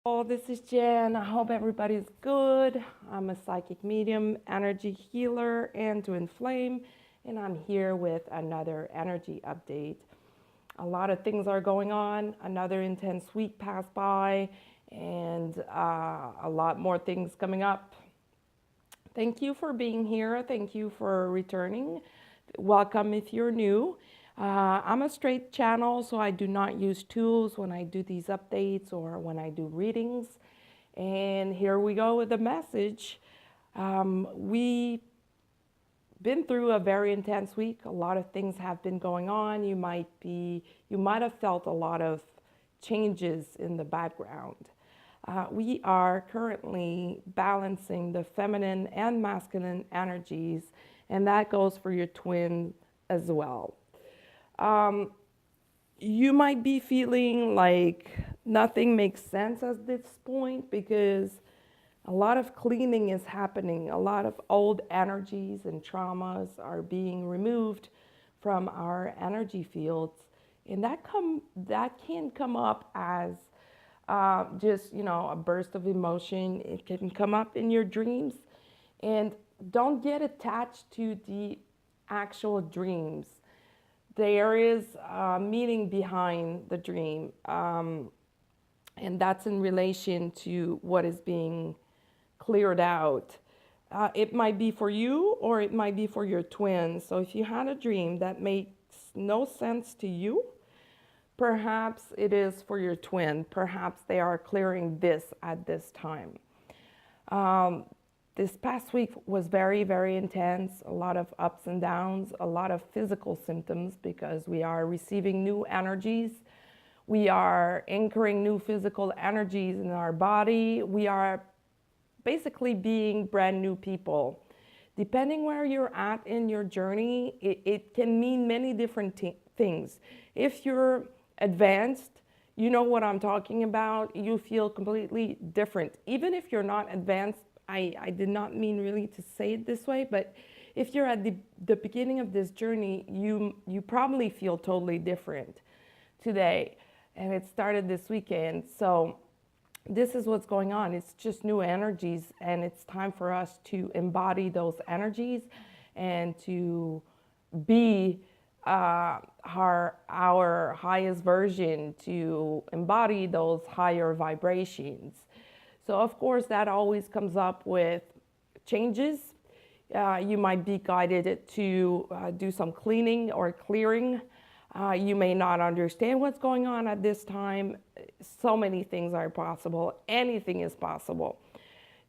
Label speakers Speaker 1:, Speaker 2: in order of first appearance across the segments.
Speaker 1: Oh, this is Jen. I hope everybody's good. I'm a psychic medium, energy healer, and to inflame, and I'm here with another energy update. A lot of things are going on. Another intense week passed by, and a lot more things coming up. Thank you for being here. Thank you for returning. Welcome if you're new. I'm a straight channel, so I do not use tools when I do these updates or when I do readings. And here we go with the message. We've been through a very intense week. A lot of things have been going on. You might have felt a lot of changes in the background. We are currently balancing the feminine and masculine energies, and that goes for your twin as well. You might be feeling like nothing makes sense at this point because a lot of cleaning is happening. A lot of old energies and traumas are being removed from our energy fields, and that can come up as just a burst of emotion. It can come up in your dreams, and don't get attached to the actual dreams. There is a meaning behind the dream, and that's in relation to what is being cleared out. It might be for you or it might be for your twin. So if you had a dream that makes no sense to you, perhaps it is for your twin. Perhaps they are clearing this at this time. This past week was very, very intense, a lot of ups and downs, a lot of physical symptoms because we are receiving new energies. We are anchoring new physical energies in our body. We are basically being brand new people. Depending where you're at in your journey, it can mean many different things. If you're advanced, you know what I'm talking about, you feel completely different. Even if you're not advanced, I did not mean really to say it this way, but if you're at the beginning of this journey, you probably feel totally different today. And it started this weekend. So this is what's going on. It's just new energies, and it's time for us to embody those energies and to be our highest version, to embody those higher vibrations. So of course that always comes up with changes. You might be guided to do some cleaning or clearing. You may not understand what's going on at this time. So many things are possible. Anything is possible.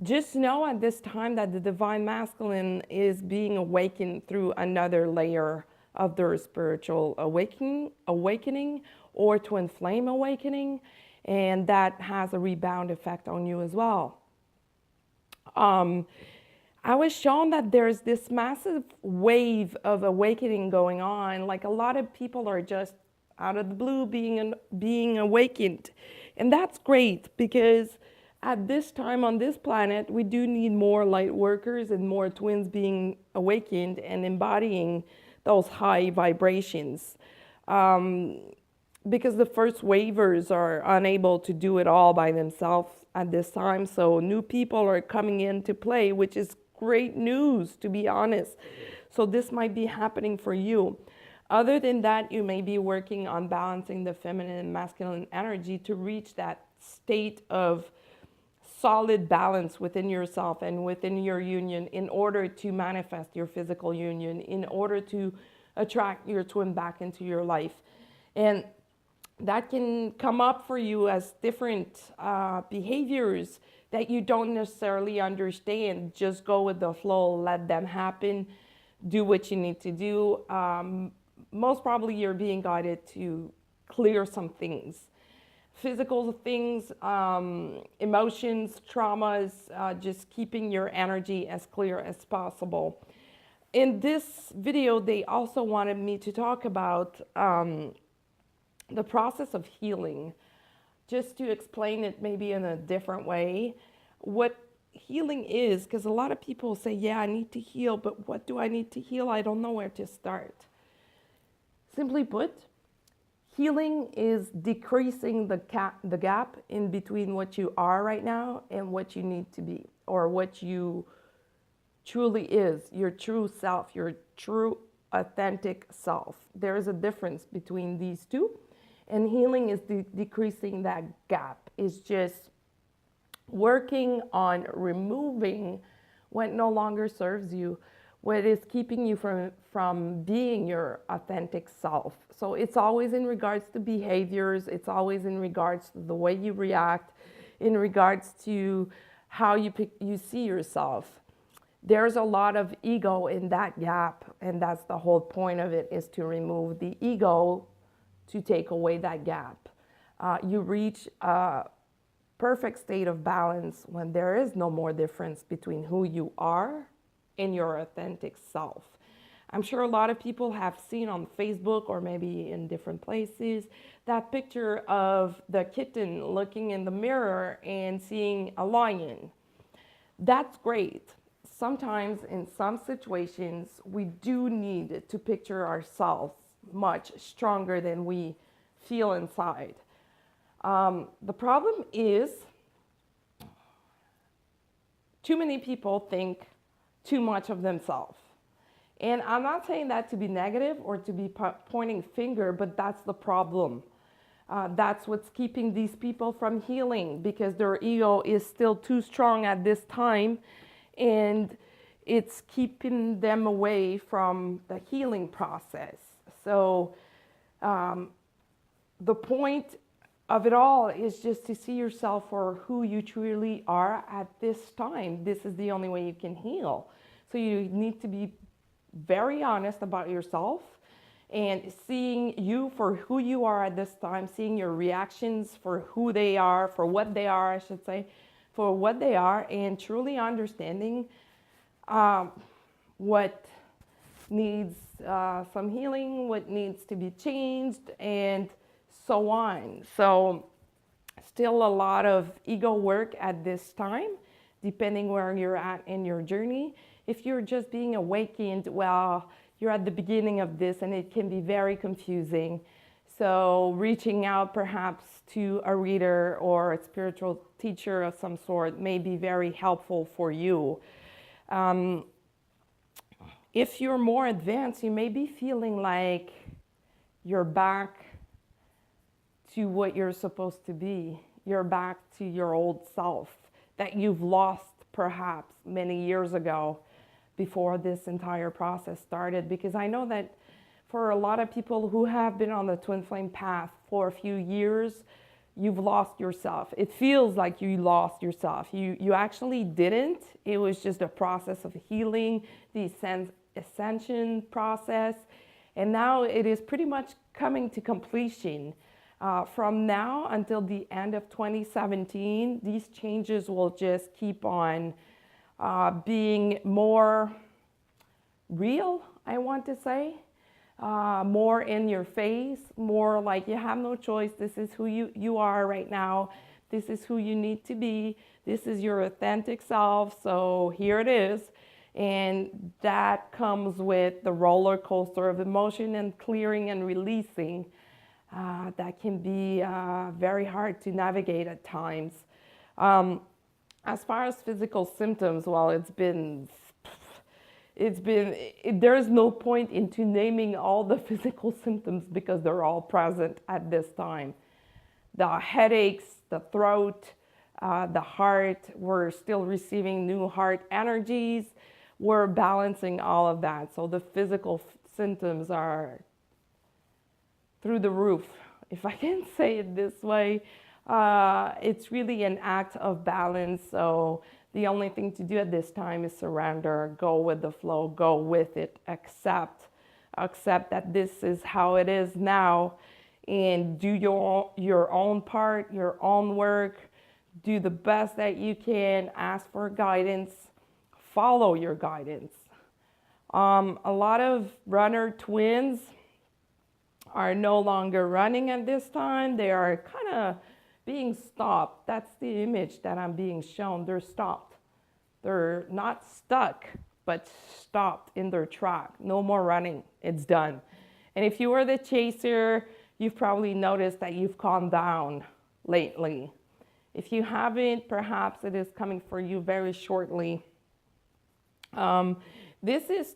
Speaker 1: Just know at this time that the divine masculine is being awakened through another layer of their spiritual awakening or twin flame awakening, and that has a rebound effect on you as well. I was shown that there's this massive wave of awakening going on. Like a lot of people are just out of the blue being awakened. And that's great because at this time on this planet, we do need more light workers and more twins being awakened and embodying those high vibrations. Because the first wavers are unable to do it all by themselves at this time. So new people are coming into play, which is great news, to be honest. So this might be happening for you. Other than that, you may be working on balancing the feminine and masculine energy to reach that state of solid balance within yourself and within your union in order to manifest your physical union, in order to attract your twin back into your life. And that can come up for you as different behaviors that you don't necessarily understand. Just go with the flow, let them happen, do what you need to do. Most probably you're being guided to clear some things. Physical things, emotions, traumas, just keeping your energy as clear as possible. In this video, they also wanted me to talk about the process of healing, just to explain it maybe in a different way. What healing is, because a lot of people say, yeah, I need to heal, but what do I need to heal? I don't know where to start. Simply put, Healing is decreasing the gap in between what you are right now and what you need to be, or what you truly is, your true self, your true authentic self. There is a difference between these two, and healing is decreasing that gap. It's just working on removing what no longer serves you, what is keeping you from being your authentic self. So it's always in regards to behaviors, it's always in regards to the way you react, in regards to how you see yourself. There's a lot of ego in that gap, and that's the whole point of it, is to remove the ego, to take away that gap. You reach a perfect state of balance when there is no more difference between who you are and your authentic self. I'm sure a lot of people have seen on Facebook, or maybe in different places, that picture of the kitten looking in the mirror and seeing a lion. That's great. Sometimes in some situations, we do need to picture ourselves much stronger than we feel inside. The problem is, too many people think too much of themselves. And I'm not saying that to be negative or to be pointing finger, but that's the problem. That's what's keeping these people from healing, because their ego is still too strong at this time, and it's keeping them away from the healing process. So the point of it all is just to see yourself for who you truly are at this time. This is the only way you can heal. So you need to be very honest about yourself, and seeing you for who you are at this time, seeing your reactions for who they are, for what they are, I should say, for what they are, and truly understanding what needs some healing, what needs to be changed, and so on. So still a lot of ego work at this time, depending where you're at in your journey. If you're just being awakened, well, you're at the beginning of this, and it can be very confusing. So reaching out perhaps to a reader or a spiritual teacher of some sort may be very helpful for you. If you're more advanced, you may be feeling like you're back to what you're supposed to be. You're back to your old self that you've lost perhaps many years ago, before this entire process started. Because I know that for a lot of people who have been on the twin flame path for a few years, you've lost yourself. It feels like you lost yourself. You actually didn't. It was just a process of healing, the Ascension process. And now it is pretty much coming to completion. From now until the end of 2017, these changes will just keep on being more real, I want to say, more in your face, more like you have no choice. This is who you are right now. This is who you need to be. This is your authentic self. So here it is. And that comes with the roller coaster of emotion and clearing and releasing. That can be very hard to navigate at times. As far as physical symptoms, well, there's no point into naming all the physical symptoms, because they're all present at this time. The headaches, the throat, the heart, we're still receiving new heart energies. We're balancing all of that. So the physical symptoms are through the roof, if I can say it this way. It's really an act of balance. So the only thing to do at this time is surrender, go with the flow, go with it, accept that this is how it is now, and do your own part, your own work, do the best that you can, ask for guidance, follow your guidance. A lot of runner twins are no longer running at this time. They are kind of being stopped. That's the image that I'm being shown. They're stopped. They're not stuck, but stopped in their track. No more running. It's done. And if you were the chaser, you've probably noticed that you've calmed down lately. If you haven't, perhaps it is coming for you very shortly. This is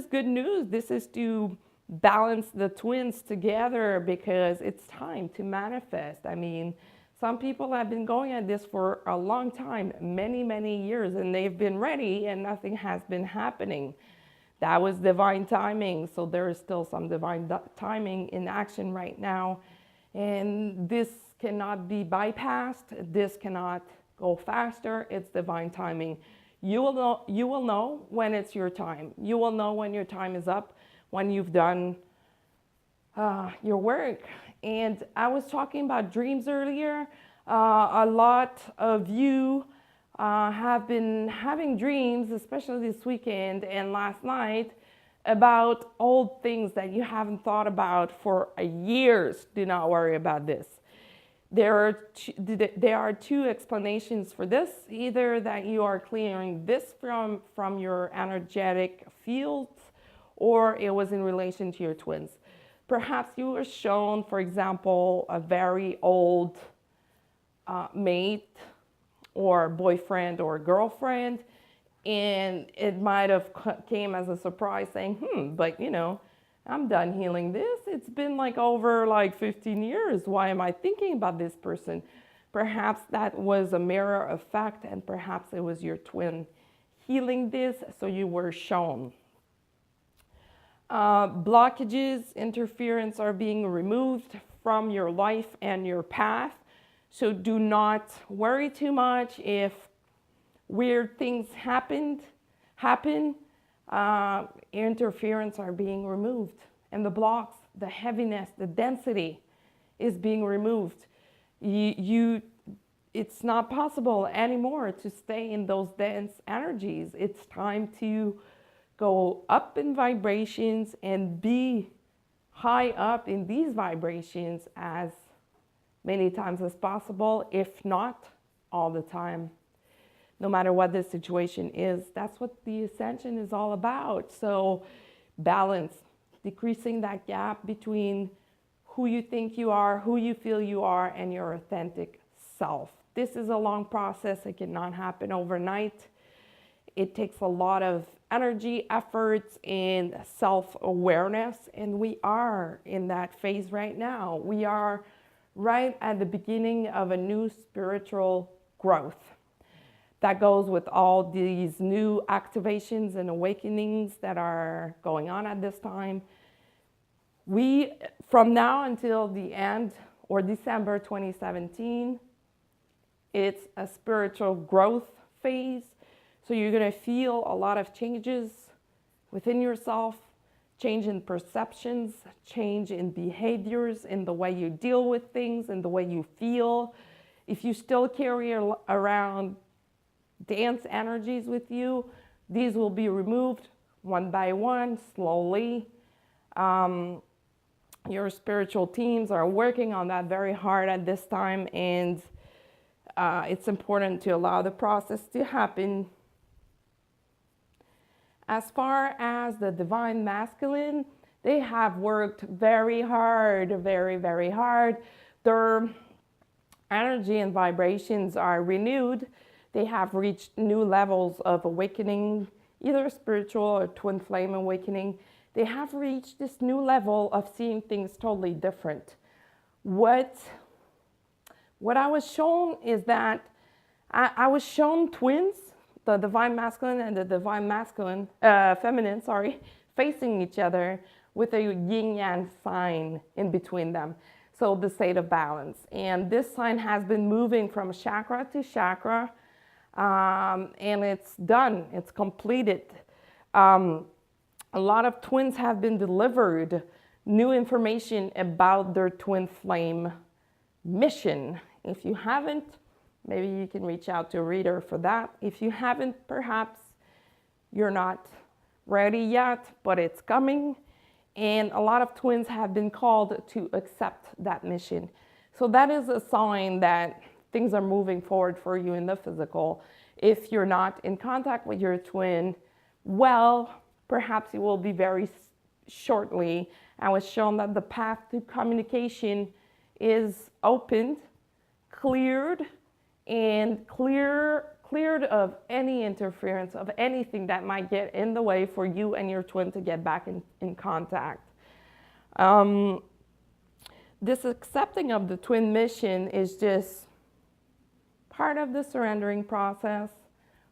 Speaker 1: good news. This is to balance the twins together because it's time to manifest. I mean, some people have been going at this for a long time, many, many years, and they've been ready and nothing has been happening. That was divine timing. So there is still some divine timing in action right now. And this cannot be bypassed. This cannot go faster. It's divine timing. You will know when it's your time. You will know when your time is up, when you've done your work. And I was talking about dreams earlier. A lot of you have been having dreams, especially this weekend and last night, about old things that you haven't thought about for years. Do not worry about this. There are two explanations for this. Either that you are clearing this from your energetic field, or it was in relation to your twins. Perhaps you were shown, for example, a very old mate or boyfriend or girlfriend, and it might have came as a surprise saying, but you know, I'm done healing this. It's been like over 15 years. Why am I thinking about this person? Perhaps that was a mirror of fact, and perhaps it was your twin healing this, so you were shown. Blockages, interference are being removed from your life and your path. So do not worry too much if weird things happen. Interference are being removed, and the blocks, the heaviness, the density is being removed. It's not possible anymore to stay in those dense energies. It's time to go up in vibrations and be high up in these vibrations as many times as possible, if not all the time. No matter what the situation is, that's what the Ascension is all about. So balance, decreasing that gap between who you think you are, who you feel you are, and your authentic self. This is a long process. It cannot happen overnight. It takes a lot of energy, efforts, and self-awareness, and we are in that phase right now. We are right at the beginning of a new spiritual growth. That goes with all these new activations and awakenings that are going on at this time. From now until the end or December 2017, it's a spiritual growth phase. So you're going to feel a lot of changes within yourself, change in perceptions, change in behaviors, in the way you deal with things, in the way you feel. If you still carry around dense energies with you, these will be removed one by one, slowly. Your spiritual teams are working on that very hard at this time, and it's important to allow the process to happen. As far as the divine masculine, they have worked very hard, very, very hard. Their energy and vibrations are renewed. They have reached new levels of awakening, either spiritual or twin flame awakening. They have reached this new level of seeing things totally different. What I was shown is that I was shown twins, the divine masculine and the divine feminine, facing each other with a yin-yang sign in between them. So the state of balance. And this sign has been moving from chakra to chakra, and it's done, it's completed. A lot of twins have been delivered new information about their twin flame mission. If you haven't, maybe you can reach out to a reader for that. If you haven't, perhaps you're not ready yet, but it's coming. And a lot of twins have been called to accept that mission. So that is a sign that things are moving forward for you in the physical. If you're not in contact with your twin, well, perhaps you will be very shortly, I was shown that the path to communication is opened, cleared, and cleared of any interference, of anything that might get in the way for you and your twin to get back in contact. This accepting of the twin mission is just part of the surrendering process,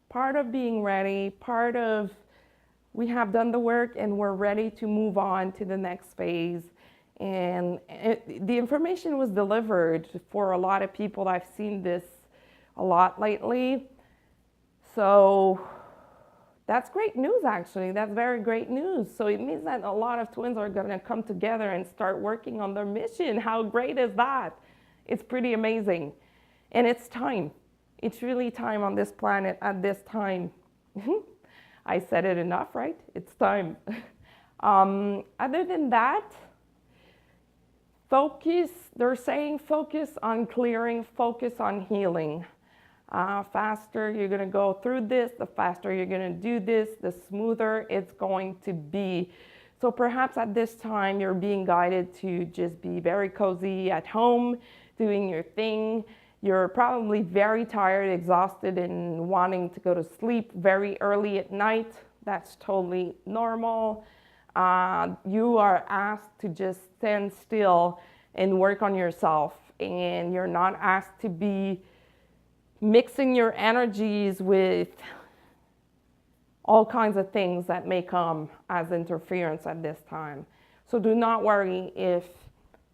Speaker 1: part of being ready, part of we have done the work and we're ready to move on to the next phase. And the information was delivered for a lot of people. I've seen this a lot lately. So that's great news, actually. That's very great news. So it means that a lot of twins are going to come together and start working on their mission. How great is that? It's pretty amazing. And it's time. It's really time on this planet at this time. I said it enough, right? It's time. Other than that, focus, they're saying focus on clearing, focus on healing. Faster you're going to go through this, the faster you're going to do this, the smoother it's going to be. So perhaps at this time you're being guided to just be very cozy at home, doing your thing. You're probably very tired, exhausted, and wanting to go to sleep very early at night. That's totally normal. You are asked to just stand still and work on yourself. And you're not asked to be mixing your energies with all kinds of things that may come as interference at this time. So do not worry if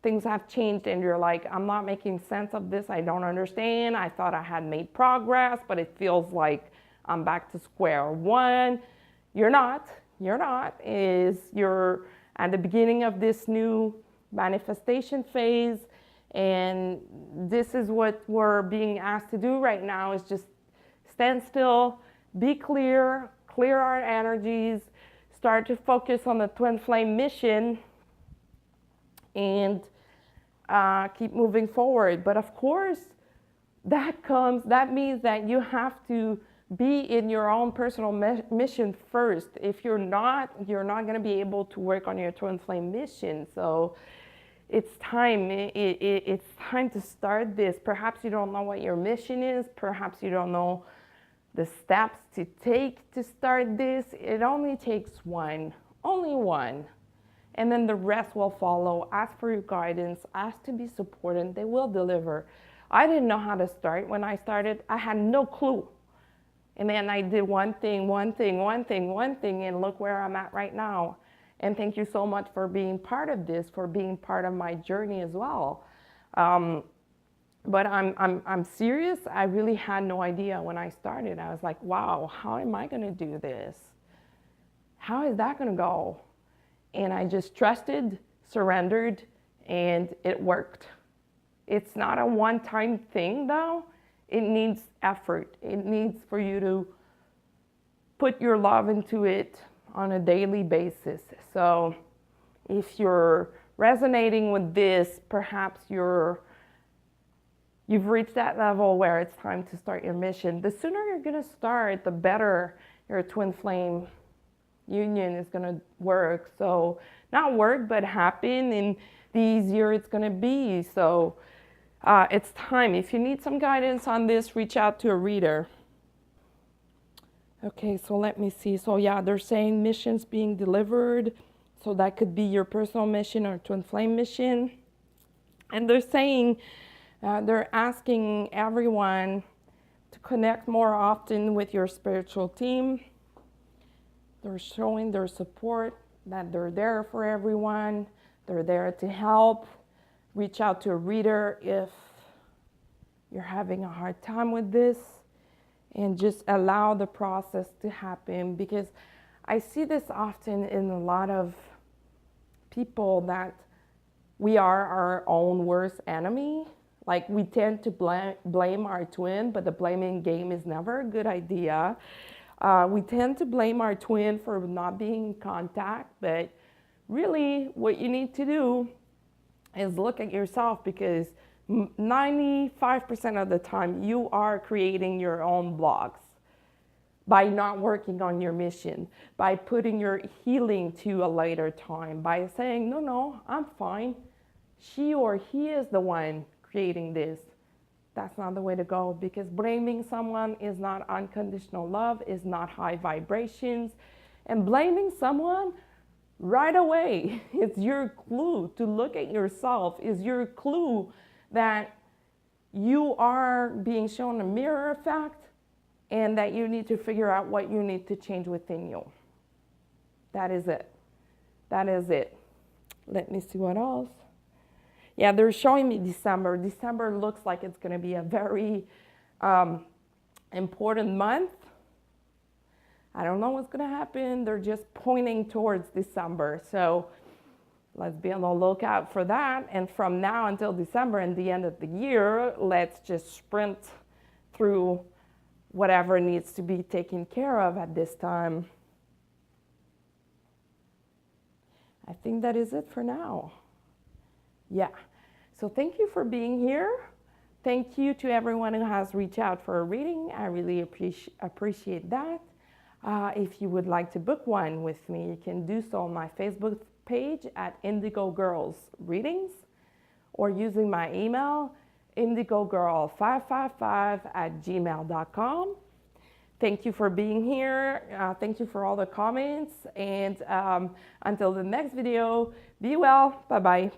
Speaker 1: things have changed and you're like, I'm not making sense of this, I don't understand, I thought I had made progress, but it feels like I'm back to square one. You're not. You're at the beginning of this new manifestation phase, and this is what we're being asked to do right now, is just stand still, be clear, clear our energies, start to focus on the twin flame mission, and keep moving forward. But of course, that means that you have to be in your own personal mission first. If you're not going to be able to work on your twin flame mission. So it's time. It's time to start this. Perhaps you don't know what your mission is. Perhaps you don't know the steps to take to start this. It only takes only one. And then the rest will follow. Ask for your guidance. Ask to be supported. They will deliver. I didn't know how to start. When I started, I had no clue. And then I did one thing, and look where I'm at right now. And thank you so much for being part of this, for being part of my journey as well. But I'm serious. I really had no idea when I started. I was like, wow, how am I going to do this? How is that going to go? And I just trusted, surrendered, and it worked. It's not a one-time thing, though. It needs effort. It needs for you to put your love into it on a daily basis. So if you're resonating with this, perhaps you've reached that level where it's time to start your mission. The sooner you're going to start, the better your twin flame union is going to work. So not work, but happen, and the easier it's going to be. So it's time. If you need some guidance on this, reach out to a reader. Okay, so let me see. So yeah, they're saying missions being delivered. So that could be your personal mission or twin flame mission. And they're saying, they're asking everyone to connect more often with your spiritual team. They're showing their support, that they're there for everyone. They're there to help. Reach out to a reader if you're having a hard time with this, and just allow the process to happen, because I see this often in a lot of people, that we are our own worst enemy. Like, we tend to blame our twin, but the blaming game is never a good idea. We tend to blame our twin for not being in contact, but really what you need to do is look at yourself, because 95% of the time you are creating your own blocks. by not working on your mission, by putting your healing to a later time, by saying, no, no, I'm fine. She or he is the one creating this. That's not the way to go, because blaming someone is not unconditional love, is not high vibrations. And blaming someone right away is your clue to look at yourself, is your clue that you are being shown a mirror effect and that you need to figure out what you need to change within you. That is it. That is it. Let me see what else. Yeah, they're showing me December. December looks like it's going to be a very important month. I don't know what's going to happen. They're just pointing towards December. So let's be on the lookout for that. And from now until December and the end of the year, let's just sprint through whatever needs to be taken care of at this time. I think that is it for now. Yeah. So thank you for being here. Thank you to everyone who has reached out for a reading. I really appreciate that. If you would like to book one with me, you can do so on my Facebook page at Indigo Girls Readings, or using my email, indigogirl555@gmail.com. Thank you for being here. Thank you for all the comments. And until the next video, be well. Bye-bye.